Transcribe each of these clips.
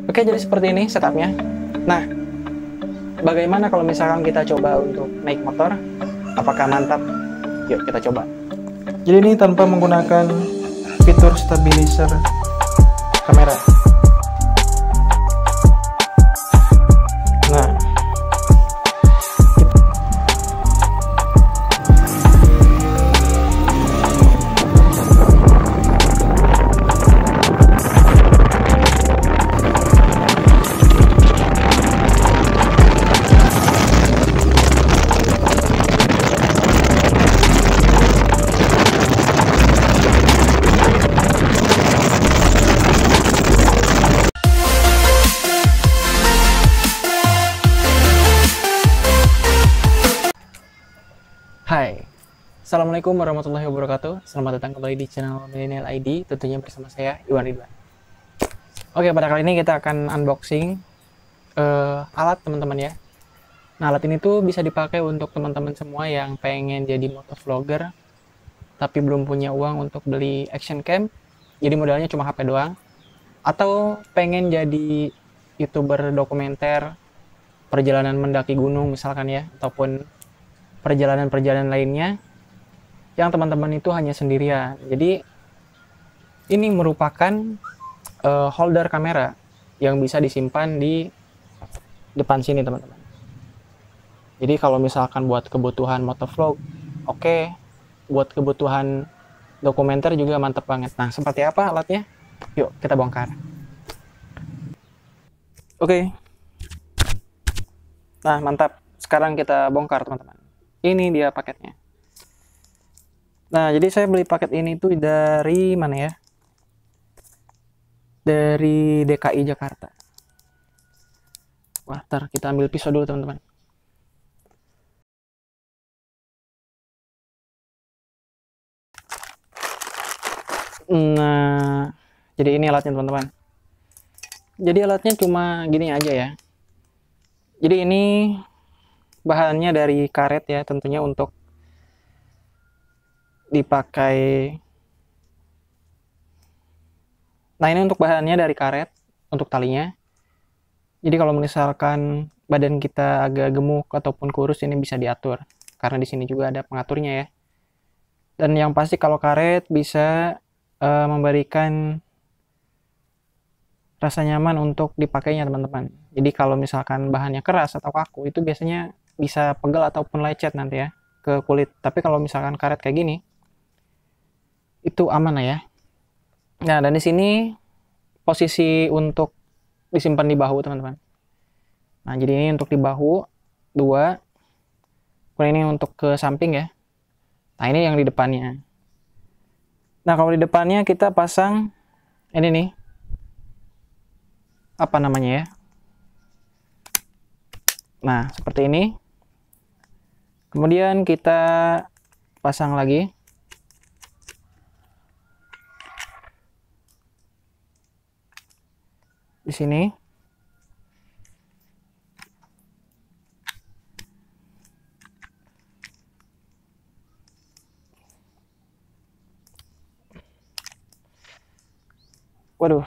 Oke, jadi seperti ini setupnya. Nah, bagaimana kalau misalkan kita coba untuk naik motor? Apakah mantap? Yuk kita coba. Jadi ini tanpa menggunakan fitur stabilizer kamera. Nah, hai, Assalamualaikum warahmatullahi wabarakatuh. Selamat datang kembali di channel Millennial ID, tentunya bersama saya Iwan Ridwan. Oke, pada kali ini kita akan unboxing alat teman-teman ya. Nah, alat ini tuh bisa dipakai untuk teman-teman semua yang pengen jadi motovlogger tapi belum punya uang untuk beli action cam, jadi modalnya cuma HP doang, atau pengen jadi YouTuber dokumenter perjalanan mendaki gunung misalkan ya, ataupun perjalanan-perjalanan lainnya yang teman-teman itu hanya sendirian. Jadi ini merupakan holder kamera yang bisa disimpan di depan sini teman-teman. Jadi kalau misalkan buat kebutuhan motovlog, oke. Buat kebutuhan dokumenter juga mantep banget. Nah, seperti apa alatnya? Yuk kita bongkar. Oke. Nah, mantap. Sekarang kita bongkar teman-teman. Ini dia paketnya. Nah, jadi saya beli paket ini tuh dari mana ya? Dari DKI Jakarta. Wah, ntar kita ambil pisau dulu teman-teman. Nah, jadi ini alatnya teman-teman. Jadi alatnya cuma gini aja ya. Jadi ini bahannya dari karet ya, tentunya untuk dipakai. Nah, ini untuk bahannya dari karet untuk talinya. Jadi kalau misalkan badan kita agak gemuk ataupun kurus, ini bisa diatur karena di sini juga ada pengaturnya ya. Dan yang pasti kalau karet bisa memberikan rasa nyaman untuk dipakainya teman-teman. Jadi kalau misalkan bahannya keras atau kaku, itu biasanya bisa pegel ataupun lecet nanti ya ke kulit. Tapi kalau misalkan karet kayak gini, itu aman lah ya. Nah, dan di sini posisi untuk disimpan di bahu teman-teman. Nah, jadi ini untuk di bahu 2, kemudian ini untuk ke samping ya. Nah, ini yang di depannya. Nah, kalau di depannya kita pasang ini nih, apa namanya ya? Nah, seperti ini. Kemudian kita pasang lagi. Di sini. Waduh.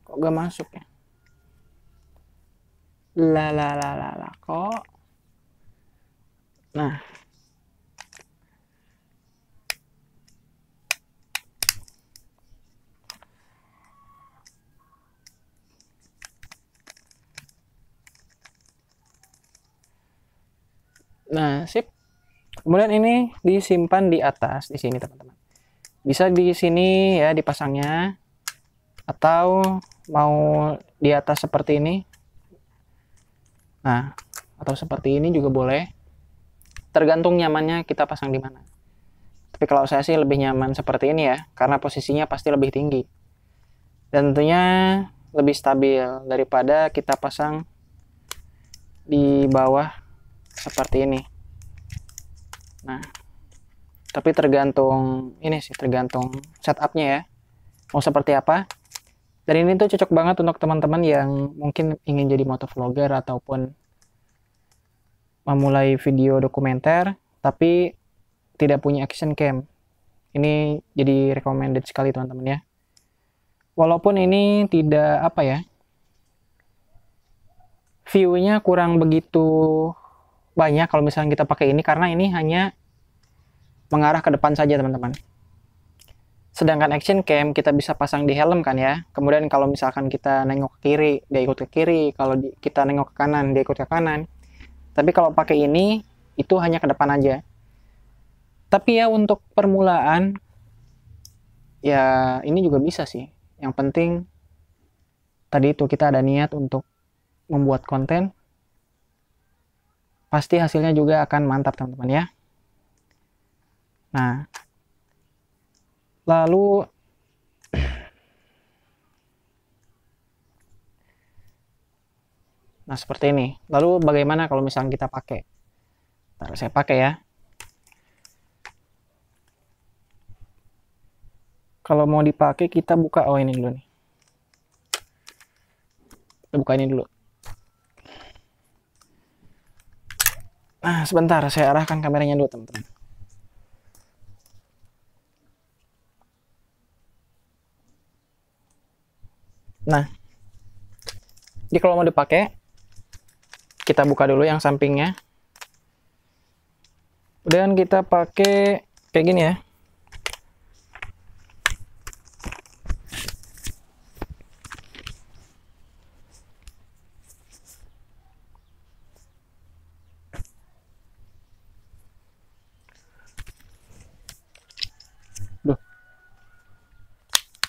Kok gak masuk ya? Lah kok. Nah. Nah, sip. Kemudian ini disimpan di atas di sini teman-teman. Bisa di sini ya dipasangnya, atau mau di atas seperti ini. Nah, atau seperti ini juga boleh. Tergantung nyamannya kita pasang di mana. Tapi kalau saya sih lebih nyaman seperti ini ya, karena posisinya pasti lebih tinggi. Dan tentunya lebih stabil daripada kita pasang di bawah seperti ini. Nah, tapi tergantung ini sih, tergantung setupnya ya, mau seperti apa. Dan ini tuh cocok banget untuk teman-teman yang mungkin ingin jadi motovlogger ataupun memulai video dokumenter tapi tidak punya action cam. Ini jadi recommended sekali teman-teman ya. Walaupun ini tidak apa ya, view-nya kurang begitu banyak kalau misalnya kita pakai ini, karena ini hanya mengarah ke depan saja teman-teman. Sedangkan action cam kita bisa pasang di helm kan ya. Kemudian kalau misalkan kita nengok ke kiri, dia ikut ke kiri. Kalau kita nengok ke kanan, dia ikut ke kanan. Tapi kalau pakai ini, itu hanya ke depan aja. Tapi ya untuk permulaan, ya ini juga bisa sih. Yang penting, tadi itu kita ada niat untuk membuat konten. Pasti hasilnya juga akan mantap teman-teman ya. Nah, lalu nah seperti ini. Lalu bagaimana kalau misalnya kita pakai? Ntar saya pakai ya. Kalau mau dipakai kita buka, oh ini dulu nih. Kita buka ini dulu. Nah sebentar, saya arahkan kameranya dulu teman-teman. Nah, jadi kalau mau dipakai, kita buka dulu yang sampingnya. Kemudian kita pakai kayak gini ya. Duh.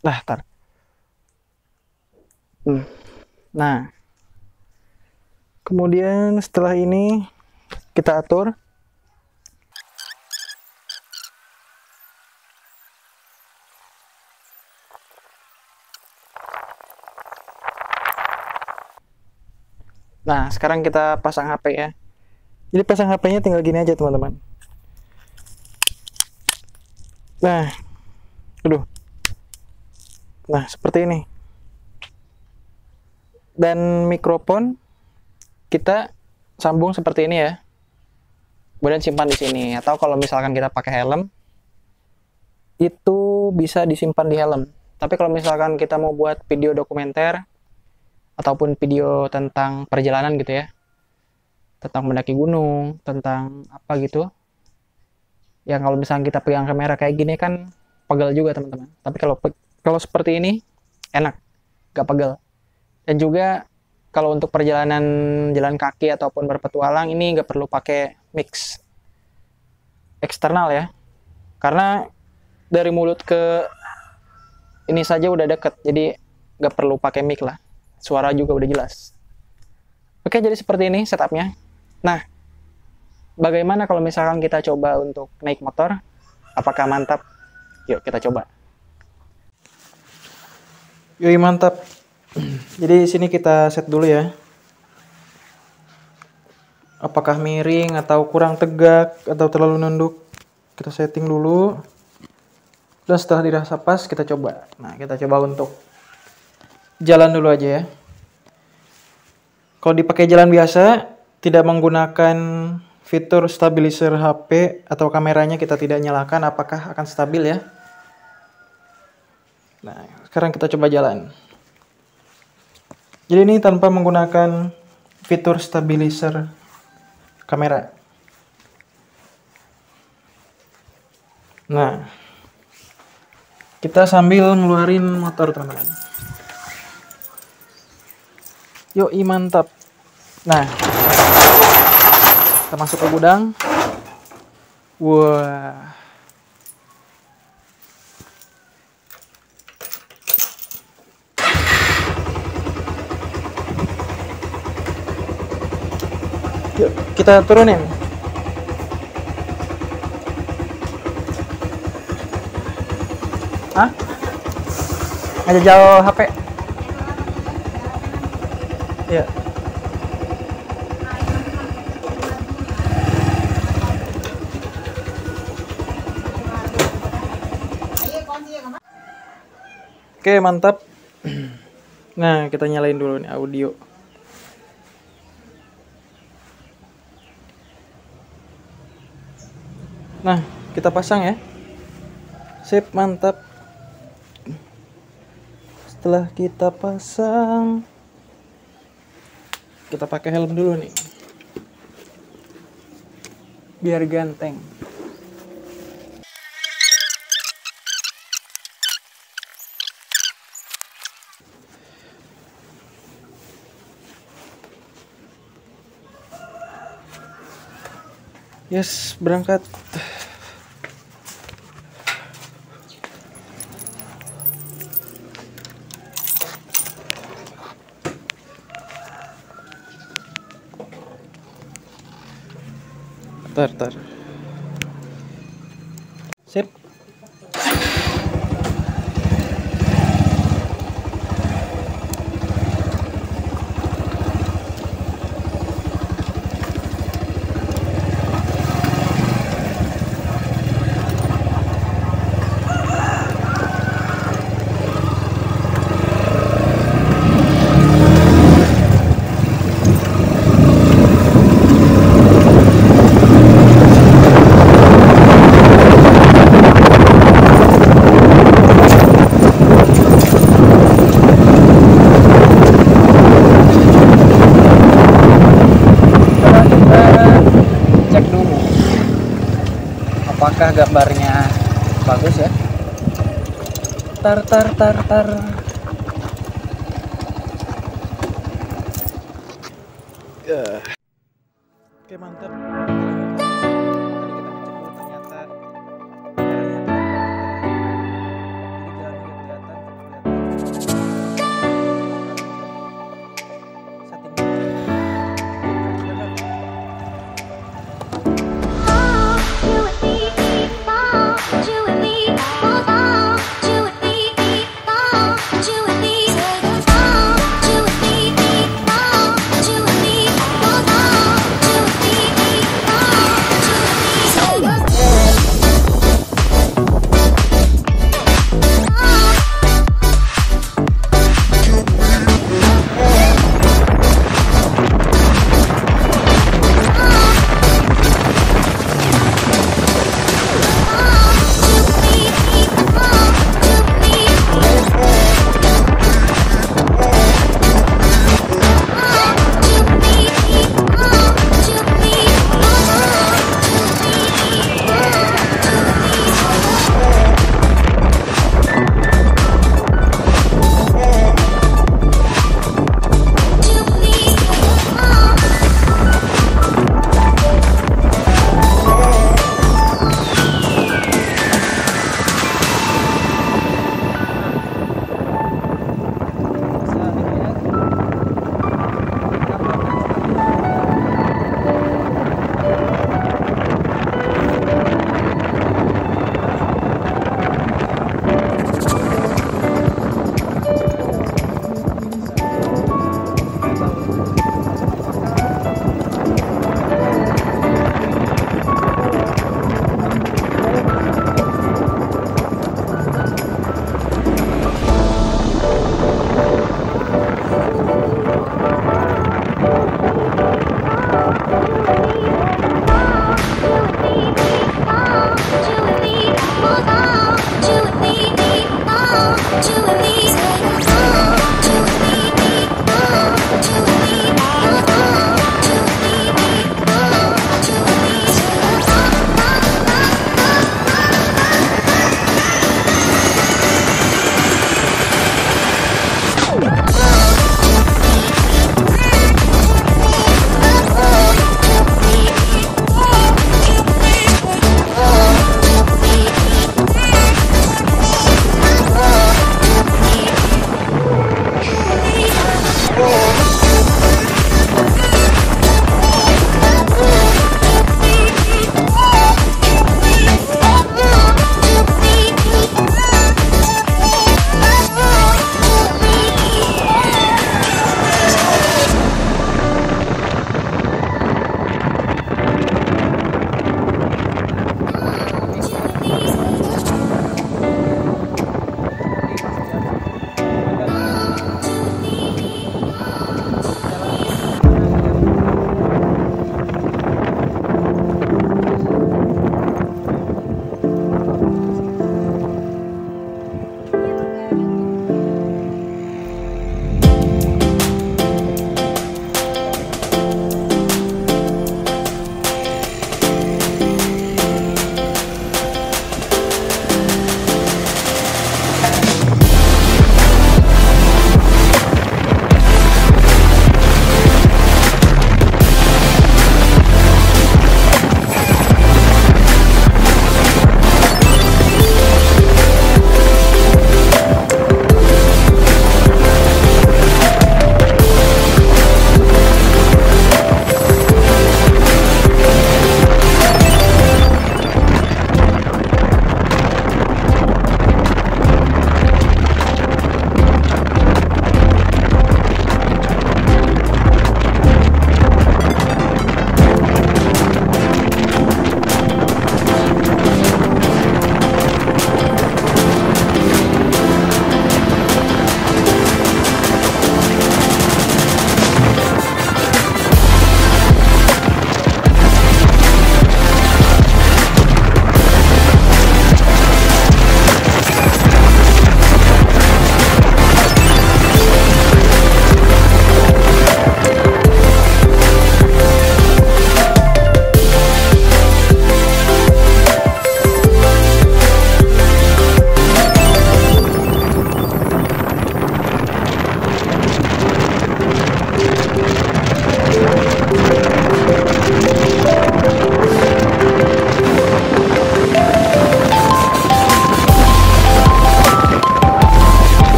Nah, tar. Nah, kemudian setelah ini kita atur. Nah, sekarang kita pasang HP ya. Jadi pasang HP-nya tinggal gini aja teman-teman. Nah, aduh. Nah, seperti ini. Dan mikrofon kita sambung seperti ini ya. Kemudian simpan di sini. Atau kalau misalkan kita pakai helm, itu bisa disimpan di helm. Tapi kalau misalkan kita mau buat video dokumenter ataupun video tentang perjalanan gitu ya, tentang mendaki gunung, tentang apa gitu, yang kalau misalnya kita pegang kamera kayak gini kan pegel juga teman-teman. Tapi kalau seperti ini enak, gak pegel. Dan juga kalau untuk perjalanan jalan kaki ataupun berpetualang ini nggak perlu pakai mix eksternal ya, karena dari mulut ke ini saja udah deket, jadi nggak perlu pakai mic lah, suara juga udah jelas. Oke, jadi seperti ini setupnya. Nah, bagaimana kalau misalkan kita coba untuk naik motor? Apakah mantap? Yuk kita coba. Yoi, mantap. Jadi sini kita set dulu ya. Apakah miring atau kurang tegak atau terlalu nunduk? Kita setting dulu. Dan setelah dirasa pas kita coba. Nah, kita coba untuk jalan dulu aja ya. Kalau dipakai jalan biasa, tidak menggunakan fitur stabilizer HP atau kameranya kita tidak nyalakan, apakah akan stabil ya? Nah, sekarang kita coba jalan. Jadi ini tanpa menggunakan fitur stabilizer kamera. Nah, kita sambil ngeluarin motor teman-teman. Yoi, mantap. Nah, kita masuk ke gudang. Wah. Yuk, kita turunin. Hah? Ngajajal HP. Ya. Oke, mantap. Nah, kita nyalain dulu nih audio. Nah, kita pasang ya. Sip, mantap. telah kita pasang. Kita pakai helm dulu nih, biar ganteng. Yes, berangkat. Tar. Sip. Cek dulu apakah gambarnya bagus ya. Tar. Oke, mantap.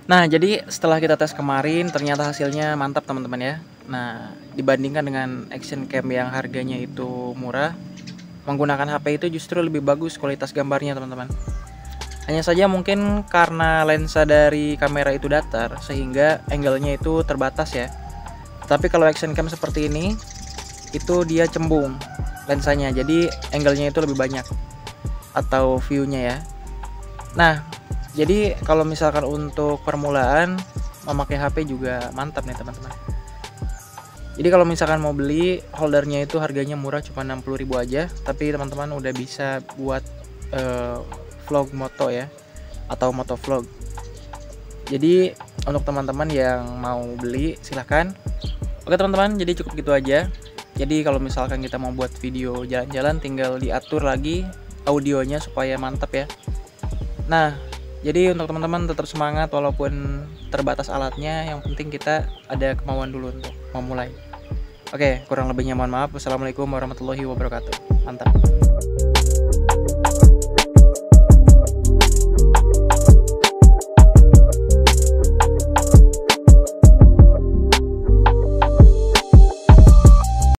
Nah, jadi setelah kita tes kemarin, ternyata hasilnya mantap teman-teman ya. Nah, dibandingkan dengan action cam yang harganya itu murah, menggunakan HP itu justru lebih bagus kualitas gambarnya teman-teman. Hanya saja mungkin karena lensa dari kamera itu datar, sehingga angle-nya itu terbatas ya. Tapi kalau action cam seperti ini, itu dia cembung lensanya, jadi angle-nya itu lebih banyak atau view-nya ya. Nah, jadi kalau misalkan untuk permulaan memakai HP juga mantap nih teman-teman. Jadi kalau misalkan mau beli, holdernya itu harganya murah, cuma 60.000 aja, tapi teman-teman udah bisa buat vlog moto ya, atau moto vlog. Jadi untuk teman-teman yang mau beli silahkan. Oke teman-teman, jadi cukup gitu aja. Jadi kalau misalkan kita mau buat video jalan-jalan, tinggal diatur lagi audionya supaya mantap ya. Nah, jadi untuk teman-teman tetap semangat walaupun terbatas alatnya, yang penting kita ada kemauan dulu untuk memulai. Oke, kurang lebihnya mohon maaf. Wassalamualaikum warahmatullahi wabarakatuh. Mantap.